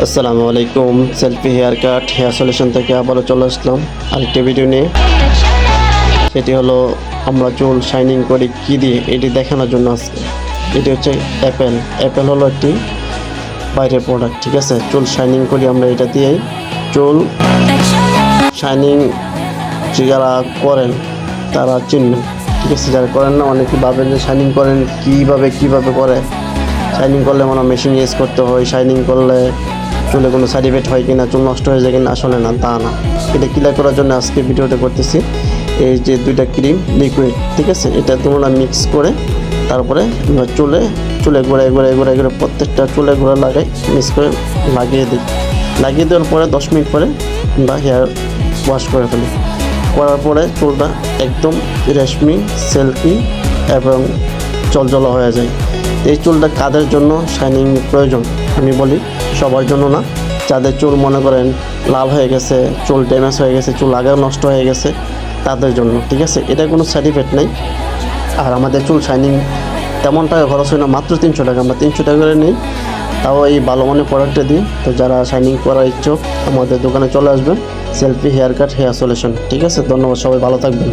আসসালামু আলাইকুম। Selfie hair cut hair solution থেকে আবারও চলে আসলাম আরেকটি ভিডিও নিয়ে। সেটি হলো আমরা চুল শাইনিং করি কী দিয়ে, এটি দেখানোর জন্য আজকে। এটি হচ্ছে অ্যাপেল হলো একটি বাইরের প্রোডাক্ট, ঠিক আছে। চুল শাইনিং করি আমরা এটা দিয়েই। চুল শাইনিং যারা করেন তারা চিনবেন, ঠিক আছে। যারা করেন না, অনেকে ভাবেন যে শাইনিং করেন কীভাবে করে। শাইনিং করলে মনে মেশিন ইউজ করতে হয়, শাইনিং করলে চুলে কোনো সাইড এফেক্ট হয় কিনা, চুল নষ্ট হয়ে যায় কিনা, আসলে না, তা না। এটা ক্লিয়ার করার জন্য আজকে ভিডিওটা করতেছি। এই যে দুইটা ক্রিম লিকুইড, ঠিক আছে, এটা তোমরা মিক্স করে তারপরে চুলে ঘুরে প্রত্যেকটা চুলে ঘুরে মিক্স করে লাগিয়ে দেওয়ার পরে 10 মিনিট পরে আমরা হেয়ার ওয়াশ করে ফেলি। করার পরে চুলটা একদম রেশমি, সিল্কি এবং জলজলা হয়ে যায়। এই চুলটা কাদের জন্য শাইনিং প্রয়োজন আমি বলি, সবার জন্য না। যাদের চুল মনে করেন লাল হয়ে গেছে, চুল ড্যামেজ হয়ে গেছে, চুল আগেও নষ্ট হয়ে গেছে, তাদের জন্য, ঠিক আছে। এটা কোনো সাইড এফেক্ট নেই। আর আমাদের চুল শাইনিং তেমন টাকা খরচ হয় না, মাত্র 300 টাকা। আমরা 300 টাকা করে নিই, তাও এই ভালো মানের প্রোডাক্টটা দিই। তো যারা শাইনিং করার ইচ্ছুক আমাদের দোকানে চলে আসবেন, selfie hair cut hair solution, ঠিক আছে। ধন্যবাদ, সবাই ভালো থাকবেন।